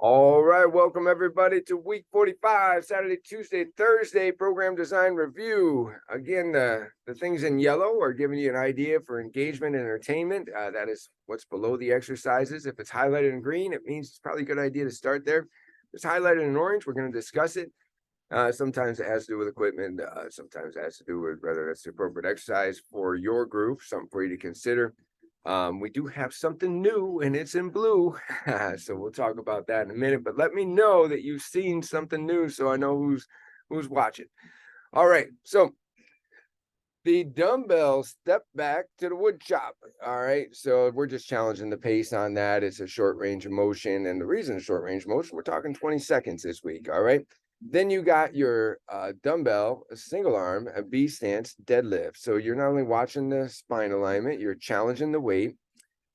All right, welcome everybody to week 45, Saturday, Tuesday, Thursday program design review. Again, the things in yellow are giving you an idea for engagement and entertainment. That is what's below the exercises. If it's highlighted in green, it means it's probably a good idea to start there. If it's highlighted in orange, we're going to discuss it. Sometimes it has to do with equipment. Sometimes it has to do with whether it's the appropriate exercise for your group, something for you to consider. We do have something new and it's in blue. So we'll talk about that in a minute, but let me know that you've seen something new so I know who's watching. All right, so the dumbbell step back to the wood chop. All right, so we're just challenging the pace on that. It's a short range of motion, and the reason it's short range motion, we're talking 20 seconds this week. All right, then you got your dumbbell, a single arm, a B stance deadlift. So you're not only watching the spine alignment, you're challenging the weight.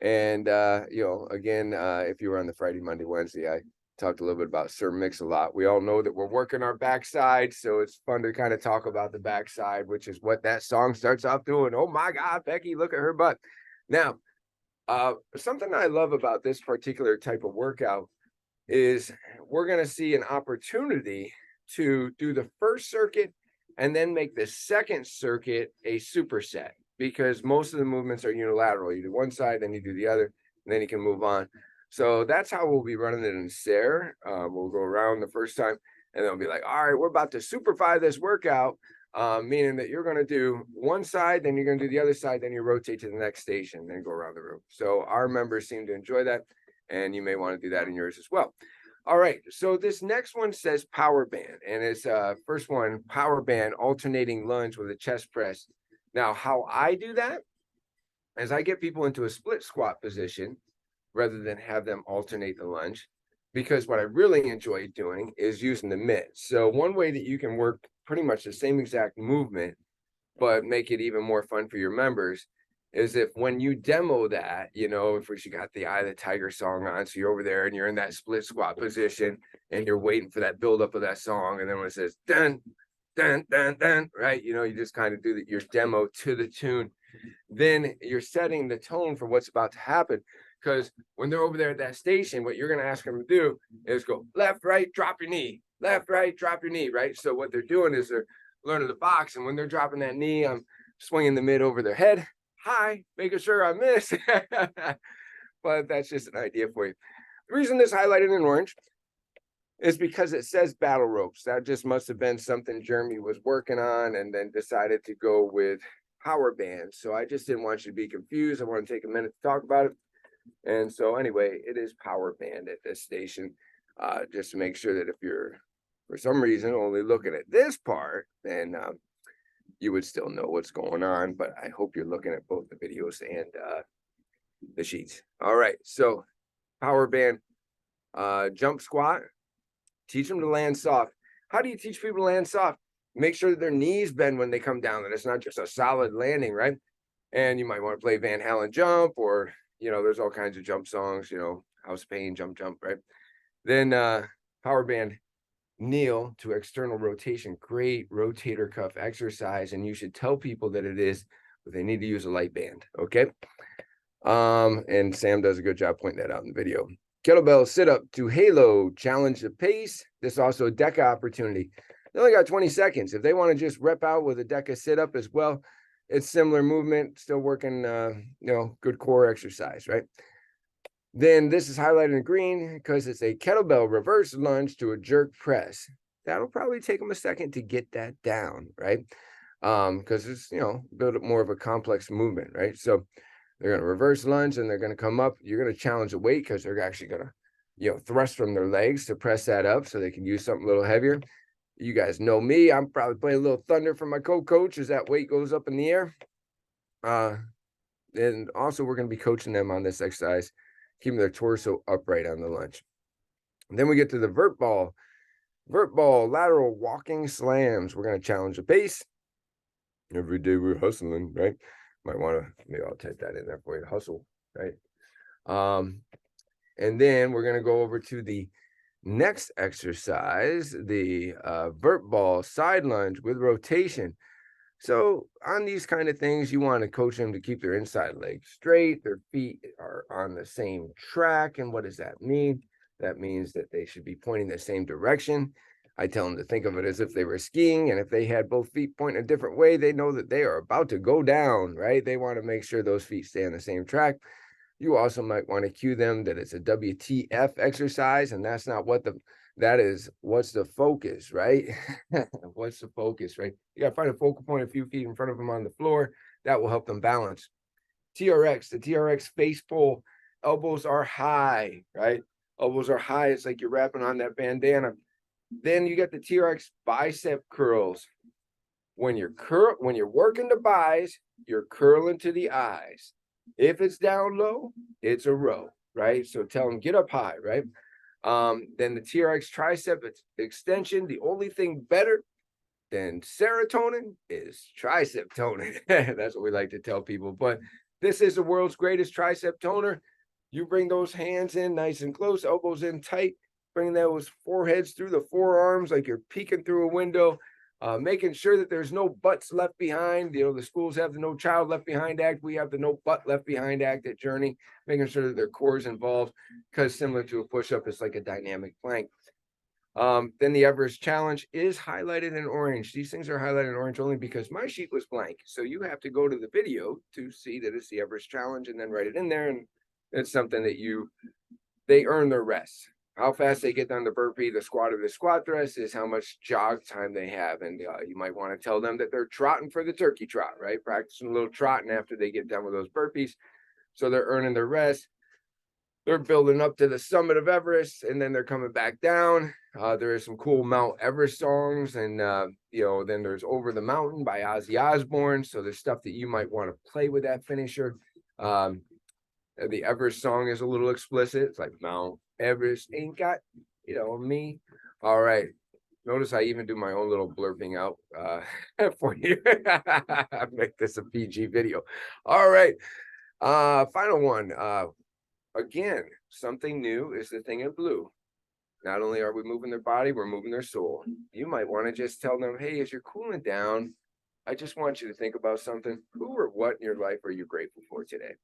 And again, if you were on the Friday, Monday, Wednesday, I talked a little bit about Sir Mix-a-Lot. We all know that we're working our backside, so it's fun to kind of talk about the backside, which is what that song starts off doing. Oh my God, Becky, look at her butt. Now, something I love about this particular type of workout is we're going to see an opportunity to do the first circuit and then make the second circuit a superset, because most of the movements are unilateral. You do one side, then you do the other, and then you can move on. So that's how we'll be running it in SARE. We'll go around the first time, and they'll be like, all right, we're about to superfy this workout, meaning that you're going to do one side, then you're going to do the other side, then you rotate to the next station, then go around the room. So our members seem to enjoy that, and you may want to do that in yours as well. All right, so this next one says power band, and it's first one, power band alternating lunge with a chest press. Now, how I do that is I get people into a split squat position rather than have them alternate the lunge, because what I really enjoy doing is using the mitts. So one way that you can work pretty much the same exact movement, but make it even more fun for your members, is if when you demo that, if we got the Eye of the Tiger song on, so you're over there and you're in that split squat position and you're waiting for that buildup of that song, and then when it says dun, dun, dun, dun, right, you just kind of do your demo to the tune, then you're setting the tone for what's about to happen. Because when they're over there at that station, what you're going to ask them to do is go left, right, drop your knee, left, right, drop your knee, right? So what they're doing is they're learning to box, and when they're dropping that knee, I'm swinging the mid over their head, high, making sure I miss. But that's just an idea for you. The reason this highlighted in orange is because it says battle ropes. That just must have been something Jeremy was working on and then decided to go with power bands. So I just didn't want you to be confused. I want to take a minute to talk about it. And so anyway, it is power band at this station, just to make sure that if you're, for some reason, only looking at this part, then you would still know what's going on. But I hope you're looking at both the videos and the sheets. All right, so power band, jump squat. Teach them to land soft. How do you teach people to land soft? Make sure that their knees bend when they come down, that it's not just a solid landing, right? And you might want to play Van Halen Jump, or, there's all kinds of jump songs, House Pain, Jump, right? Then power band, kneel to external rotation. Great rotator cuff exercise, and you should tell people that it is, but they need to use a light band, okay? And Sam does a good job pointing that out in the video. Kettlebell sit-up to halo, challenge the pace. This is also a DECA opportunity. They only got 20 seconds. If they want to just rep out with a DECA sit-up as well, it's similar movement, still working, good core exercise, right? Then this is highlighted in green because it's a kettlebell reverse lunge to a jerk press. That'll probably take them a second to get that down, right? Because it's, a bit more of a complex movement, right? So they're going to reverse lunge and they're going to come up. You're going to challenge the weight because they're actually going to, thrust from their legs to press that up so they can use something a little heavier. You guys know me. I'm probably playing a little thunder for my co-coach as that weight goes up in the air. And also we're going to be coaching them on this exercise, keeping their torso upright on the lunge. And then we get to the vert ball lateral walking slams. We're going to challenge the pace. Every day we're hustling, right? Might want to, maybe I'll type that in there for you, hustle, right? And then we're going to go over to the next exercise, the vert ball side lunge with rotation. So on these kind of things, you want to coach them to keep their inside leg straight, their feet are on the same track. And what does that mean? That means that they should be pointing the same direction. I tell them to think of it as if they were skiing, and if they had both feet pointing a different way, they know that they are about to go down, right? They want to make sure those feet stay on the same track. You also might want to cue them that it's a WTF exercise, and that's not what that is what's the focus, right? What's the focus, right? You got to find a focal point a few feet in front of them on the floor. That will help them balance. TRX, the TRX face pull, elbows are high, right? Elbows are high. It's like you're wrapping on that bandana. Then you got the TRX bicep curls. When you're working the buys, you're curling to the eyes. If it's down low, it's a row, right? So tell them get up high, right? Then the TRX tricep extension. The only thing better than serotonin is tricep toning. That's what we like to tell people. But this is the world's greatest tricep toner. You bring those hands in nice and close, elbows in tight, bring those foreheads through the forearms like you're peeking through a window, making sure that there's no butts left behind. You know, the schools have the No Child Left Behind Act. We have the No Butt Left Behind Act at Journey, making sure that their core is involved, because similar to a push-up, it's like a dynamic plank. Then the Everest Challenge is highlighted in orange. These things are highlighted in orange only because my sheet was blank. So you have to go to the video to see that it's the Everest Challenge and then write it in there. And it's something that they earn their rest. How fast they get done the burpee, the squat, or the squat thrust is how much jog time they have. And you might want to tell them that they're trotting for the turkey trot, right? Practicing a little trotting after they get done with those burpees. So they're earning their rest. They're building up to the summit of Everest, and then they're coming back down. There is some cool Mount Everest songs, and then there's Over the Mountain by Ozzy Osbourne. So there's stuff that you might want to play with that finisher. The Everest song is a little explicit. It's like Mount Everest ain't got, me. All right. Notice I even do my own little blurping out for you. Make this a PG video. All right. Final one. Again, something new is the thing in blue. Not only are we moving their body, we're moving their soul. You might want to just tell them, hey, as you're cooling down, I just want you to think about something. Who or what in your life are you grateful for today?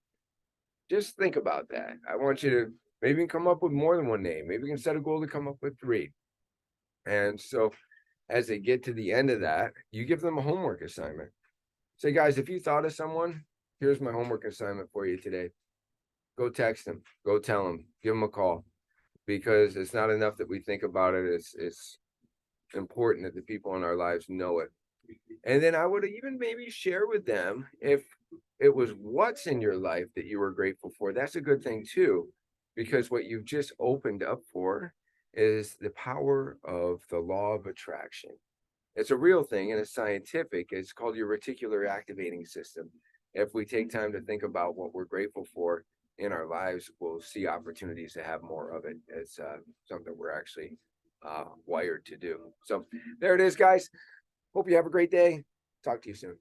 Just think about that. I want you to maybe come up with more than one name. Maybe you can set a goal to come up with 3. And so as they get to the end of that, you give them a homework assignment. Say, guys, if you thought of someone, here's my homework assignment for you today. Go text them, go tell them, give them a call, because it's not enough that we think about it. It's important that the people in our lives know it. And then I would even maybe share with them if it was what's in your life that you were grateful for. That's a good thing too, because what you've just opened up for is the power of the law of attraction. It's a real thing and it's scientific. It's called your reticular activating system. If we take time to think about what we're grateful for in our lives, we'll see opportunities to have more of it. It's something we're actually wired to do. So there it is, guys. Hope you have a great day. Talk to you soon.